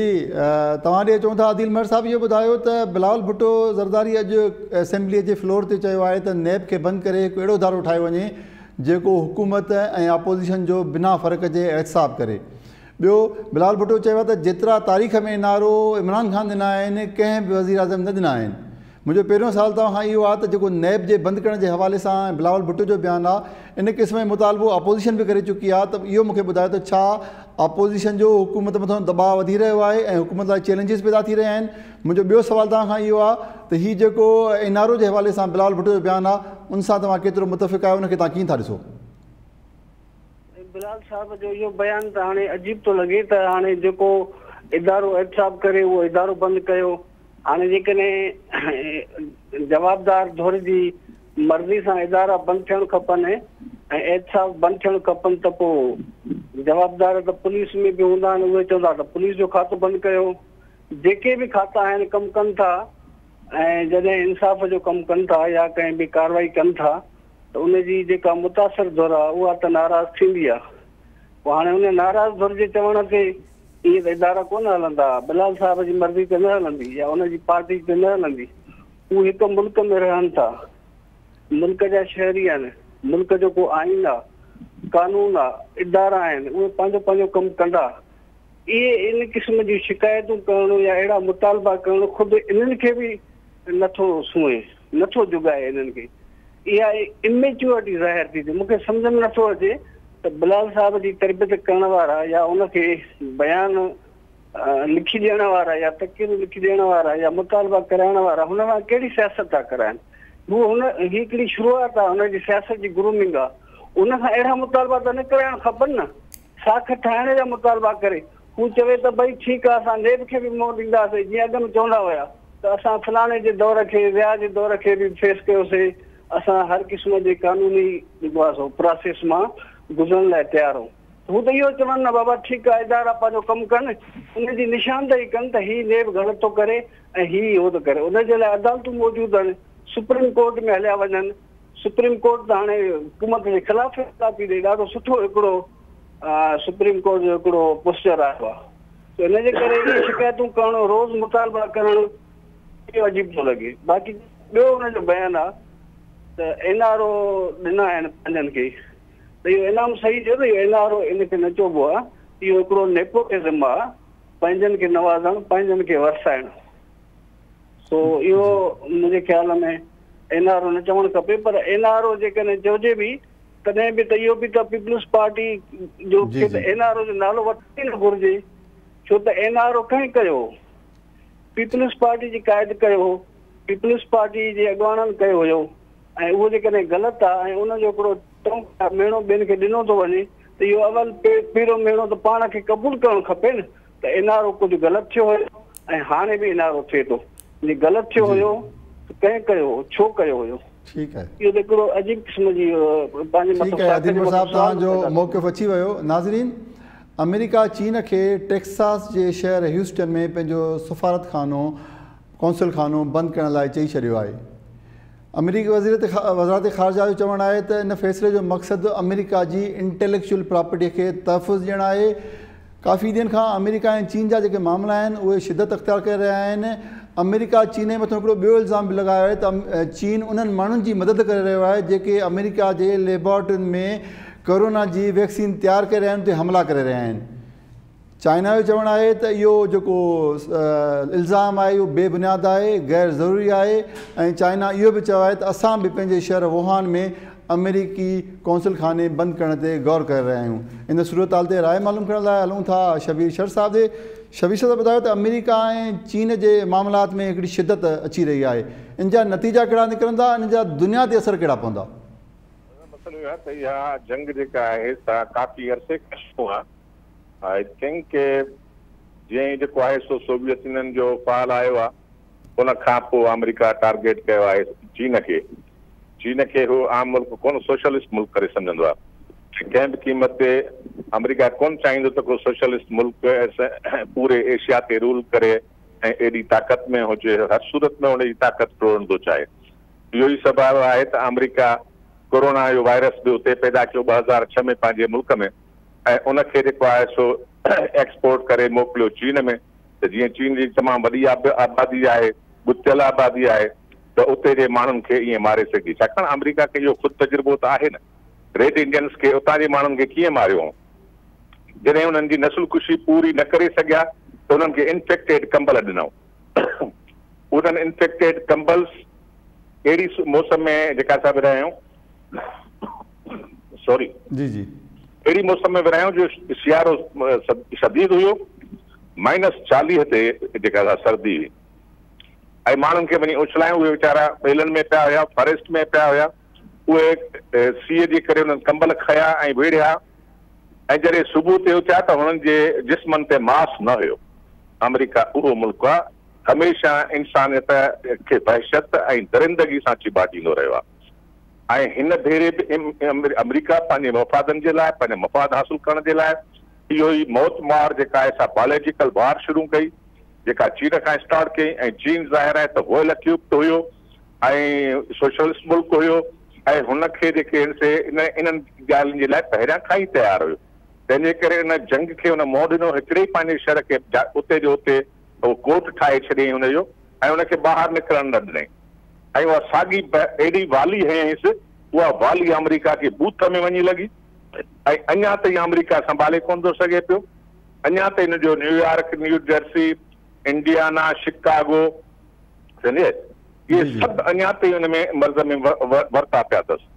[SPEAKER 1] तव्हां ॾे चऊं था अदील महर साहब इहो ॿुधायो त बिलावल भुट्टो ज़रदारी अॼु असेंबलीअ जे फ्लोर ते चयो आहे त नैब खे बंदि करे हिकु अहिड़ो इदारो ठाहियो वञे जेको हुकूमत ऐं अपोज़िशन जो बिना फ़र्क़ जे एहतिसाब करे। ॿियो बिलावल भुट्टो चयो आहे त जेतिरा तारीख़ में एनआरओ इमरान खान ॾिना आहिनि कंहिं बि वज़ीर आज़म न ॾिना आहिनि। मुंहिंजो पहिरियों सवाल तव्हां खां इहो आहे त जेको नैब जे बंदि करण जे हवाले सां बिलावल भुट्टो जो बयानु आहे, इन क़िस्म जो मुतालबो अपोज़िशन बि करे चुकी आहे, त इहो मूंखे ॿुधायो त छा अपोज़िशन जो हुकूमत मथां दबाव वधी रहियो आहे ऐं हुकूमत लाइ चैलेंजिस पैदा थी रहिया आहिनि? मुंहिंजो ॿियो सवाल तव्हां खां इहो आहे त हीउ जेको NRO जे हवाले सां बिलावल भुट्टो जो बयानु आहे, उन सां तव्हां केतिरो मुतफ़िक़ आहियो, उनखे तव्हां कीअं था ॾिसो?
[SPEAKER 6] बिलाल साहब जो इहो बयानु त हाणे अजीब थो लॻे त हाणे जेको इदारो एहतिसाब करे उहो इदारो बंदि कयो। हाणे जेकॾहिं जवाबदार धुर जी मर्ज़ी सां इदारा बंदि थियणु खपनि ऐं एहतिसाब बंदि थियणु खपनि त पोइ जवाबदार त पुलिस में बि हूंदा आहिनि, उहे चवंदा त पुलिस जो खातो बंदि कयो। जेके बि खाता आहिनि कमु कनि था ऐं जॾहिं इंसाफ़ जो कमु कनि था या कंहिं बि कार्रवाई कनि था त उनजी जेका मुतासिर धुर आहे उहा त नाराज़ थींदी आहे। पोइ हाणे उन नाराज़ धुर जे चवण ते ईअं त इदारा कोन हलंदा, बिलाल साहब जी मर्ज़ी ते न हलंदी या उनजी पार्टी ते न हलंदी। उहे हिकु मुल्क में रहनि था, मुल्क जा शहरी आहिनि, मुल्क जो को आइन आहे, कानून आहे, इदारा आहिनि, उहे पंहिंजो पंहिंजो कमु कंदा। इहे इन क़िस्म जी शिकायतूं करणु या अहिड़ा मुतालबा करणु ख़ुदि इन्हनि खे बि नथो सुहे, नथो जुगाए इन्हनि खे। इहा इमेच्योरिटी ज़ाहिर थी थिए। मूंखे सम्झ में नथो अचे त बिलाल साहब जी तरबियत करण वारा या उनखे बयान लिखी ॾियण वारा या तक़रीर लिखी ॾियण वारा या मुतालबा कराइण वारा हुन मां कहिड़ी सियासत था कराइनि। हू हुन ही हिकिड़ी शुरूआत आहे हुनजी सियासत जी ग्रूमिंग आहे। उन खां अहिड़ा मुतालबा त न कराइण खपनि न, साख ठाहिण जा मुतालबा करे। हू चवे त भई ठीकु आहे असां नेब खे बि मोहर ॾींदासीं, जीअं अॻ में चवंदा हुया त असां फलाणे जे दौर खे विया जे दौर खे बि फेस कयोसीं, असां हर क़िस्म जे कानूनी जेको आहे सो प्रोसेस मां गुज़रण लाइ तयारु आहियूं। हू त इहो चवनि न बाबा ठीकु आहे इदारा पंहिंजो कमु कनि, उनजी निशानदेही कनि त हीउ नेब ग़लति थो करे ऐं हीउ उहो थो करे। उनजे लाइ अदालतूं मौजूदु आहिनि, सुप्रीम कोर्ट में हलिया वञनि। सुप्रीम कोर्ट त हाणे हुकूमत जे ख़िलाफ़ फैसला थी ॾे, ॾाढो सुठो हिकिड़ो सुप्रीम कोर्ट जो हिकिड़ो पोस्चर आयो आहे। त हिनजे करे इहे शिकायतूं करणु, रोज़ मुतालबा करणु इहो अजीब थो लॻे। बाक़ी ॿियो हुनजो बयानु आहे त NRO ॾिना आहिनि पंहिंजनि खे, त इहो इनाम सही चयो त इहो NRO इनखे न चइबो आहे, इहो हिकिड़ो नेपोटिज़म आहे, पंहिंजनि खे नवाज़णु, पंहिंजनि खे वरसाइणु। सो इहो मुंहिंजे ख़्याल में NRO न चवणु खपे। पर NRO जेकॾहिं चइजे बि तॾहिं बि त इहो बि त पीपल्स पार्टी जो NRO जो नालो वठी न घुरिजे, छो त NRO कंहिं कयो, पीपल्स पार्टी जी क़ाइद कयो, पीपल्स पार्टी जे अॻुवाणनि कयो हुयो। ऐं उहो जेकॾहिं ग़लति आहे ऐं उनजो हिकिड़ो मेणो ॿियनि खे ॾिनो थो वञे त इहो अवल पहिरियों मेणो त पाण खे क़बूल करणु खपे न त NRO कुझु ग़लति थियो हुयो ऐं हाणे बि NRO थिए थो। जे ग़लति थियो हुयो त कंहिं कयो हो, छो कयो हुयो?
[SPEAKER 1] ठीकु आहे,
[SPEAKER 6] इहो त हिकिड़ो अजीब क़िस्म जी पंहिंजे
[SPEAKER 1] ठीकु आहे। अदील साहब तव्हांजो मौक़िफ़ अची वियो। नाज़रीन, अमेरिका चीन खे टेक्सास जे शहर ह्यूस्टन में पंहिंजो सफ़ारतखानो कौंसिल खानो बंदि करण लाइ चई छॾियो आहे। अमेरिकी वज़ारत ख़ारजा जो चवणु आहे त इन फ़ैसिले जो मक़सदु अमेरिका जी इंटेलेक्चुअल प्रॉपर्टीअ खे तहफ़ुज़ ॾियणु आहे। काफ़ी ॾींहंनि खां अमेरिका ऐं चीन जा जेके मामला आहिनि उहे शिदत अख़्तियार करे रहिया आहिनि। अमेरिका चीन जे मथां हिकिड़ो ॿियो इल्ज़ाम बि लॻायो आहे त चीन उन्हनि माण्हुनि जी मदद करे रहियो आहे जेके अमेरिका जे लेबॉरेटरियुनि में कोरोना जी वैक्सीन तयारु करे रहिया आहिनि, ते हमला करे रहिया आहिनि। चाइना जो चवणु आहे त इहो जेको इल्ज़ाम आहे इहो बेबुनियाद आहे, गैर ज़रूरी आहे ऐं चाइना इहो बि चयो आहे त असां बि पंहिंजे शहर वुहान में अमेरिकी कौंसिल खाने बंदि करण ते गौर करे रहिया आहियूं। इन सूरत हाल ते राय मालूम करण लाइ हलूं था शबीर शर साहब जे। शबीर साहब ॿुधायो त अमेरिका ऐं चीन जे मामलात में हिकिड़ी शिदत अची रही आहे, इन जा नतीजा कहिड़ा निकिरंदा, इन जा दुनिया ते असर कहिड़ा पवंदा?
[SPEAKER 2] मसइलो इहो आहे त इहा जंग जेका आहे सा काफ़ी अरसे खां शुरू आहे। आई थिंक जीअं जेको आहे सो सोवियत यूनियन जो फाल आयो आहे उन खां पोइ अमेरिका टारगेट कयो आहे चीन खे। चीन खे हू आम मुल्क कोन, सोशलिस्ट मुल्क करे सम्झंदो आहे। कंहिं बि क़ीमत ते अमेरिका कोन चाहींदो त को सोशलिस्ट मुल्क पूरे एशिया ते रूल करे ऐं एॾी ताक़त में हुजे, हर सूरत में हुनजी ताक़त टोड़ण थो चाहे। इहो ई सबबु आहे त अमेरिका कोरोना जो वायरस बि उते पैदा कयो 2006 में पंहिंजे मुल्क में ऐं उनखे जेको आहे सो एक्सपोर्ट करे मोकिलियो चीन में। त जीअं चीन जी तमामु वॾी आबादी आहे, गुथियल आबादी आहे, त उते जे माण्हुनि खे ईअं मारे सघे। छाकाणि अमेरिका खे इहो ख़ुदि तजुर्बो त आहे न, रेड इंडियंस खे उतां जे माण्हुनि खे कीअं मारियो। जॾहिं हुननि जी नस्ल कुशी पूरी न करे सघिया त हुननि खे इन्फेक्टेड कंबल ॾिनऊं। उन्हनि इन्फेक्टेड कंबल्स अहिड़ी मौसम में जेका असां विरहायूं सॉरी
[SPEAKER 1] जी जी
[SPEAKER 2] अहिड़ी मौसम में विरहायूं जो सियारो शदीद हुयो -40 ते जेका सर्दी हुई ऐं माण्हुनि खे वञी उछलायूं उहे वीचारा ॿेलनि में पिया हुया फॉरेस्ट में पिया हुया उहे सीअ जे करे उन्हनि कंबल खया ऐं वेड़िया ऐं जॾहिं सुबुह ते उथिया त हुननि जे जिस्मनि ते मांस न हुयो। अमेरिका उहो मुल्क आहे हमेशह इंसानियत खे वहशत ऐं दरिंदगी सां चिबाटींदो रहियो आहे ऐं हिन भेरे बि अमेरिका पंहिंजे मफ़ादनि जे लाइ पंहिंजा मफ़ाद हासिल करण जे लाइ इहो ई मौत मार जेका आहे सा बायोलॉजिकल वार शुरू कई जेका चीन खां स्टार्ट कई ऐं चीन ज़ाहिर आहे त वेल इक्विप्ड हुयो ऐं सोशलिस्ट मुल्क हुयो ऐं हुनखे जेके इन्हनि ॻाल्हियुनि जे लाइ पहिरियां खां ई तयारु हुयो। तंहिंजे करे इन जंग खे हुन मोह ॾिनो हिकिड़े ई पंहिंजे शहर खे उते जो उते उहो कोट ठाहे छॾियईं हुनजो ऐं हुनखे ॿाहिरि निकिरणु न ॾिनई ऐं उहा साॻी एॾी वाली हयईंसि उहा वाली अमेरिका खे बूथ में वञी लॻी ऐं अञा ताईं अमेरिका संभाले कोन थो सघे पियो। अञा ताईं हिनजो New York new Jersey Indiana Chicago सम्झे इहे सभु अञा ताईं हुन में मर्ज़ में वरिता पिया अथसि।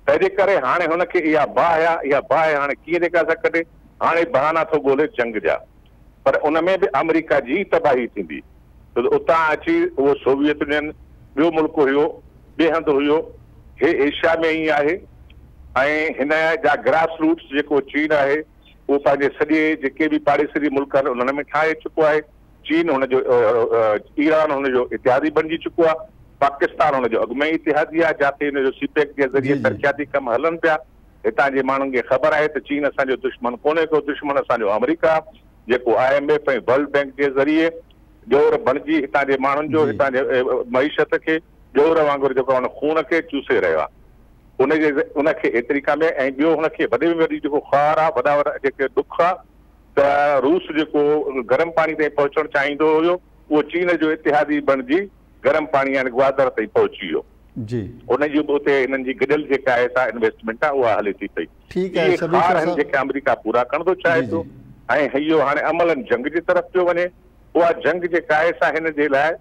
[SPEAKER 2] तंहिंजे करे हाणे हुनखे इहा बाहि हाणे कीअं जेका असां कढे हाणे बहाना थो ॻोल्हे जंग जा पर उन में बि अमेरिका जी तबाही थींदी छो त उतां अची उहो सोवियत यूनियन ॿियो मुल्क हुयो ॿिए हंधि हुयो हे एशिया में ई आहे ऐं हिन जा ग्रास रूट्स जेको चीन आहे उहो पंहिंजे सॼे जेके बि पाड़ेसरी मुल्क आहिनि उन्हनि में ठाहे चुको आहे। चीन हुनजो ईरान हुनजो इतिहादी बणिजी चुको आहे पाकिस्तान हुनजो अॻु में ई इतिहादी आहे जिते हिनजो सीपेक जे ज़रिए तरक़ियाती कम हलनि पिया। हितां जे माण्हुनि खे ख़बर आहे त चीन असांजो दुश्मन कोन्हे को दुश्मन असांजो अमेरिका जेको IMF ऐं वर्ल्ड बैंक जे ज़रिए जोर बणिजी हितां जे माण्हुनि जो हितां जे मईशत खे जोर वांगुरु जेको हुन खून खे चूसे रहियो आहे उनखे एतिरी कम ऐं ॿियो हुनखे वॾे में वॾी जेको ख़्वार आहे वॾा वॾा जेके दुख आहे त रूस जेको गरम पाणी ताईं पहुचणु चाहींदो हुयो उहो चीन जो इतिहादी बणिजी गरम पाणी यानी ग्वादर ताईं पहुची वियो जी उनजी बि उते हिननि जी गॾियल जेका आहे सा इन्वेस्टमेंट आहे उहा हले थी पई जेके अमेरिका पूरा करणु थो चाहे थो ऐं इहो हाणे अमलनि जंग जी तरफ़ पियो वञे उहा जंग जेका आहे सा हिन जे लाइ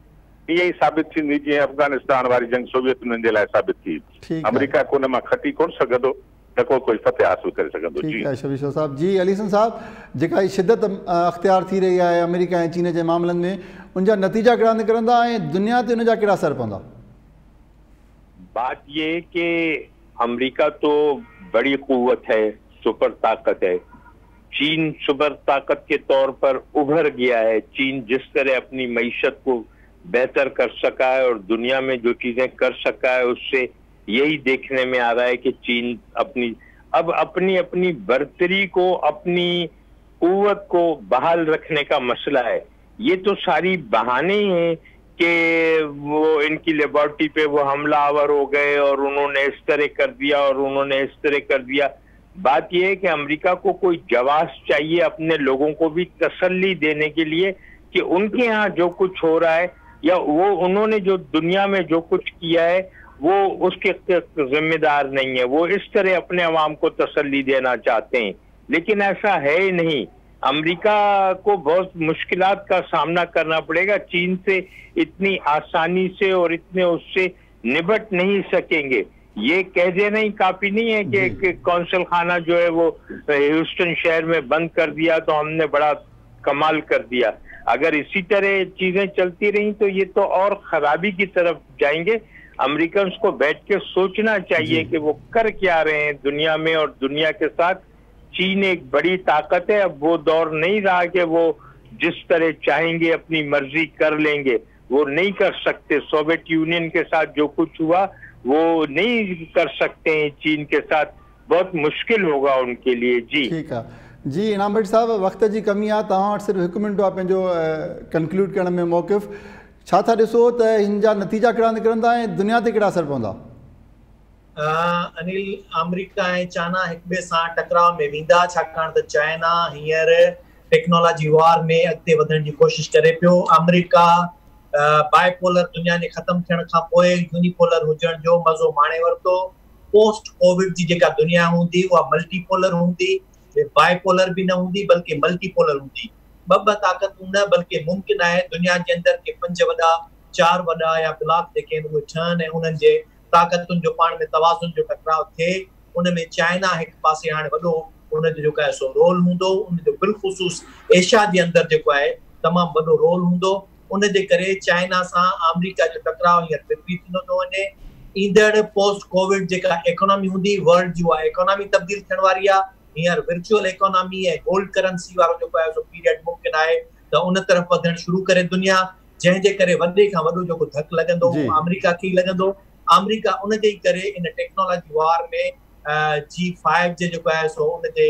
[SPEAKER 2] ईअं ई साबित थींदी जीअं अफ़गानिस्तान वारी जंग सोवियत यूनियन जे लाइ साबित थी अमेरिका कोन मां खटी कोन सघंदो न कोई फतेह हासिल करे सघंदो।
[SPEAKER 1] ठीकु आहे शबीर साहब जी अलीसन साहब जेका ई शिदत अख्तियार थी रही आहे अमेरिका ऐं चीन जे मामलनि में उनजा नतीजा कहिड़ा निकिरंदा ऐं दुनिया ते उनजा कहिड़ा असर पवंदा?
[SPEAKER 5] बात ये कि अमेरिका तो बड़ी कुव्वत है सुपर ताकत है चीन सुपर ताकत के तौर पर उभर गया है। चीन जिस तरह अपनी मईशत को बेहतर कर सका है और दुनिया में जो चीजें कर सका है उससे यही देखने में आ रहा है कि चीन अपनी बर्तरी को अपनी कुव्वत को बहाल रखने का मसला है। ये तो सारी बहाने ही हैं कि वो इनकी लेबोरेटरी पे वो हमलावर हो गए और उन्होंने इस तरह कर दिया और उन्होंने इस तरह कर दिया। बात यह है कि अमेरिका को कोई जवाब चाहिए अपने लोगों को भी तसल्ली देने के लिए कि उनके यहाँ जो कुछ हो रहा है या वो उन्होंने जो दुनिया में जो कुछ किया है वो उसके जिम्मेदार नहीं है। वो इस तरह अपने अवाम को तसल्ली देना चाहते हैं लेकिन ऐसा है ही नहीं। अमेरिका को बहुत मुश्किलात का सामना करना पड़ेगा। चीन से इतनी आसानी से और इतने उससे निपट नहीं सकेंगे। ये कह देना ही काफी नहीं है कि कौंसल खाना जो है वो ह्यूस्टन शहर में बंद कर दिया तो हमने बड़ा कमाल कर दिया। अगर इसी तरह चीजें चलती रही तो ये तो और खराबी की तरफ जाएंगे। अमेरिकन को बैठ के सोचना चाहिए कि वो कर क्या रहे हैं दुनिया में और दुनिया के साथ। चीन एक बड़ी ताकत है। अब वो दौर नहीं रहा कि वो जिस तरह चाहेंगे अपनी मर्जी कर लेंगे, वो नहीं कर सकते। सोवियत यूनियन के साथ जो कुछ हुआ वो नहीं कर सकते हैं चीन के साथ। बहुत मुश्किल होगा उनके लिए। जी
[SPEAKER 1] ठीक है जी इनाम भट्ट साहब वक्त की कमी है तव्हां सिर्फ 1 मिनट आहे पंहिंजो कंक्लूड करण में मौक़िफ़ छा था ॾिसो त हिन जा नतीजा कहिड़ा निकिरंदा ऐं दुनिया ते कहिड़ा असर पवंदा?
[SPEAKER 4] अनिल अमेरिका ऐं चाइना हिक ॿिए सां टकराव में वेंदा छाकाणि त चाइना हींअर टेक्नोलॉजी वार में अॻिते वधण जी कोशिश करे पियो। अमेरिका बाइपोलर दुनिया जे ख़तम थियण खां पोइ यूनिपोलर हुजण जो मज़ो माणे वरितो। पोस्ट कोविड जी जेका दुनिया हूंदी उहा मल्टीपोलर हूंदी। बाइपोलर भी न हूंदी बल्कि मल्टीपोलर हूंदी। ॿ ताक़तूं न बल्कि मुमकिन है दुनिया के अंदर के 5 वॾा 4 वॾा या ब्लॉक जेके आहिनि उहे ठहनि ऐं उन्हनि जे ताक़तुनि जो पाण में तवाज़ुन जो टकराव थिए। उन में चाइना हिकु पासे हाणे वॾो उनजो जेको आहे सो रोल हूंदो, उनजो बिलख़ुसूस एशिया जे अंदरि जेको आहे तमामु वॾो रोल हूंदो। उन जे करे चाइना सां अमेरिका जो टकराव हींअर विपरीत थींदो थो वञे। ईंदड़ पोस्ट कोविड जेका इकोनॉमी हूंदी वर्ल्ड जी उहा इकोनॉमी तब्दील थियण वारी आहे। हींअर वर्चुअल इकोनॉमी ऐं गोल्ड करेंसी वारो जेको आहे सो पीरियड मुमकिन आहे त उन तरफ़ वधणु शुरू करे दुनिया, जंहिंजे करे वॾे खां वॾो जेको धकु लॻंदो उहो अमेरिका खे ई लॻंदो। अमेरिका उन जे ई करे इन टेक्नोलॉजी वार में G5 जे जेको आहे सो उन जे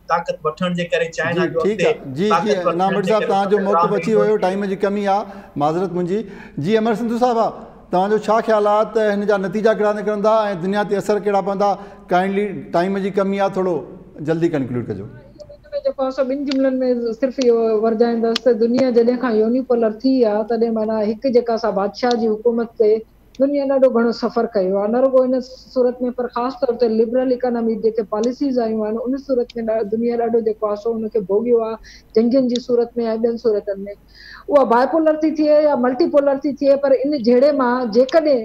[SPEAKER 4] ताक़त वठण जे करे चाइना जो
[SPEAKER 1] ठीक है जी जी इनाम भट्ट साहब तव्हांजो मौक़ो बची वियो, टाइम जी कमी आहे, माज़रत मुंहिंजी। जी अमर सिंधु साहिबा तव्हांजो छा ख़्यालु आहे त हिन जा नतीजा कहिड़ा निकिरंदा ऐं दुनिया ते असर कहिड़ा पवंदा? काइंडली टाइम जी कमी आहे, थोरो जल्दी कंक्लूड कजो।
[SPEAKER 3] जेको आहे ॿिनि जुमलनि में सिर्फ़ु इहो वरजाईंदसि त दुनिया जॾहिं खां यूनिपोलर थी आहे तॾहिं माना हिकु जेका सा बादशाह जी हुकूमत ते दुनिया ॾाढो घणो सफ़र कयो आहे। न रुगो इन सूरत में पर ख़ासि तौर ते लिबरल इकोनॉमी जेके पॉलिसीज़ आयूं आहिनि उन सूरत में दुनिया ॾाढो जेको आहे सो उनखे भोॻियो आहे, जंगियुनि जी सूरत में ऐं ॿियनि सूरतनि में। उहा बाइपोलर थी थिए या मल्टीपोलर थी थिए, पर इन जहिड़े मां जेकॾहिं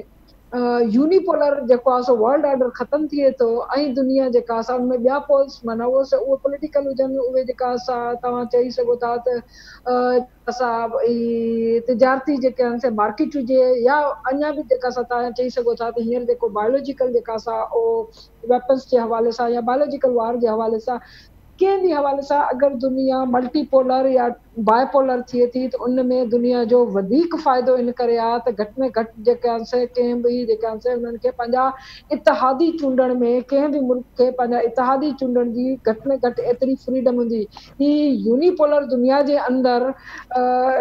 [SPEAKER 3] यूनिपोलर जेको आहे सो वर्ल्ड ऑर्डर ख़तमु थिए थो ऐं दुनिया जेका असां उनमें ॿिया पोल्स माना उहे पॉलिटिकल हुजनि, उहे जेका असां तव्हां चई सघो था त असां तिजारती जेके आहिनि से मार्केट हुजे या अञा बि जेका असां तव्हां चई सघो था त हींअर जेको बायोलॉजिकल जेका असां वेपन्स जे हवाले सां या बायोलॉजिकल वार जे हवाले सां कंहिं बि हवाले सां अगरि दुनिया मल्टीपोलर या बाइपोलर थिए थी त उन में दुनिया जो वधीक फ़ाइदो इन करे आहे त घटि में घटि जेके आहिनि से कंहिं बि जेके आहिनि से उन्हनि खे पंहिंजा इतिहादी चूंडण में, कंहिं बि मुल्क खे पंहिंजा इतिहादी चूंडण जी घटि में घटि एतिरी फ्रीडम हूंदी। ही यूनिपोलर दुनिया जे अंदरि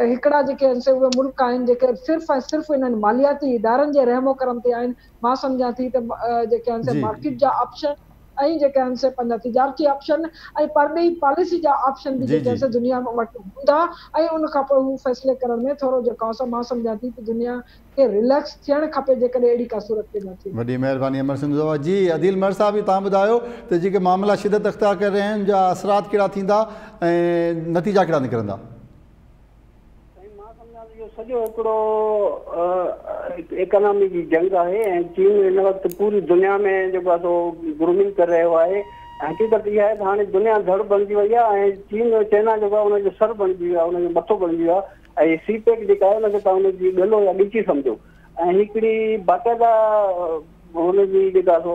[SPEAKER 3] हिकिड़ा जेके आहिनि से उहे मुल्क आहिनि जेके सिर्फ़ु ऐं सिर्फ़ु इन्हनि मालियाती इदारनि जे रहमो करम ते आहिनि। मां सम्झां थी त जेके आहिनि से मार्केट जा ऑप्शन ऐं जेके आहिनि से पंहिंजा तिजारती ऑप्शन ऐं परॾेही पॉलिसी जा ऑप्शन बि जेके आहिनि दुनिया वटि हूंदा ऐं उन खां पोइ हू फ़ैसिले करण में थोरो जेको आहे मां सम्झां थी त दुनिया खे रिलैक्स थियणु खपे जेकॾहिं अहिड़ी का सूरत ते न थिए।
[SPEAKER 1] वॾी महिरबानी अमर सिंधु साहिबा। जी अदील मर साहब बि तव्हां ॿुधायो त जेके मामला शिदत अख़्तियार करे रहिया आहिनि जा असरात कहिड़ा थींदा ऐं नतीजा कहिड़ा निकिरंदा?
[SPEAKER 6] सॼो हिकिड़ो इकोनॉमी जी जंग आहे ऐं चीन हिन वक़्तु पूरी दुनिया में जेको आहे सो ग्रूमिंग करे रहियो आहे। हक़ीक़त इहा आहे त हाणे दुनिया धड़ बणिजी वई आहे ऐं चीन चाइना जेको आहे उनजो सर बणिजी वियो आहे, उनजो मथो बणिजी वियो आहे। ऐं सीपेक जेका आहे उनखे तव्हां उनजी ॻलो या ॾिची सम्झो। ऐं हिकिड़ी बाक़ाइदा हुनजी जेका सो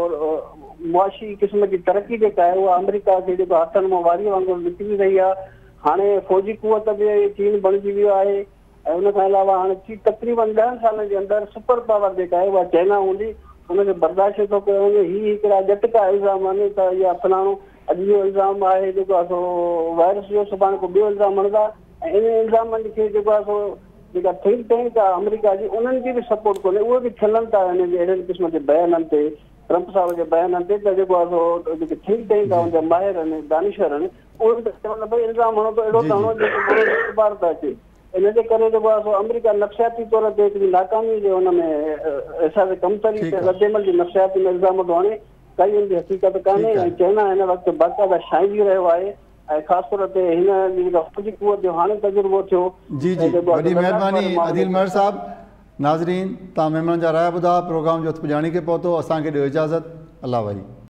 [SPEAKER 6] मुआशी क़िस्म जी तरक़ी जेका आहे उहा अमेरिका खे जेको हथनि मां वारी वांगुरु निकिरी रही आहे। हाणे फ़ौजी कुवत बि चीन बणिजी वियो आहे ऐं उन खां अलावा हाणे तक़रीबन 10 सालनि जे अंदरि सुपर पावर जेका आहे उहा चाइना हूंदी, हुनखे बर्दाश्त थो कयो वञे। हीअ हिकिड़ा झटिका इल्ज़ाम आहिनि त इहा फलाणो अॼु इहो इल्ज़ाम आहे जेको आहे सो वायरस जो, सुभाणे को ॿियो इल्ज़ाम हणंदा ऐं इन इल्ज़ामनि खे जेको आहे सो जेका थिंक टैंक आहे अमेरिका जी उन्हनि जी बि सपोर्ट कोन्हे, उहे बि खिलनि था हिन अहिड़े क़िस्म जे बयाननि ते, ट्रंप साहिब जे बयाननि ते त जेको आहे सो जेके थिंक टैंक आहे उनजा माहिर आहिनि, दानिशर आहिनि, उहे बि चवनि भई इल्ज़ाम हणो त अहिड़ो त हणो जेको इतबार त अचे। इन जे करे जेको आहे सो अमेरिका नफ़्सियाती तौर ते हिकिड़ी नाकामी जे हुन में असांजे कमतरी ते रद्देमल जी नफ़्सियाती में इल्ज़ाम थो हणे, काई हुनजी हक़ीक़त कान्हे। ऐं चाइना हिन वक़्तु बाक़ाइदा छांइजी रहियो आहे ऐं ख़ासि तौर ते हिन जेका फ़ौजी कुवत जो हाणे तजुर्बो थियो।
[SPEAKER 1] जी जी वॾी महिरबानी अदील मर साहब। नाज़रीन तव्हां महिमान जा राय ॿुधा, प्रोग्राम जो हथ पुॼाणी खे पहुतो, असांखे ॾियो इजाज़त। अल्लाह वरी।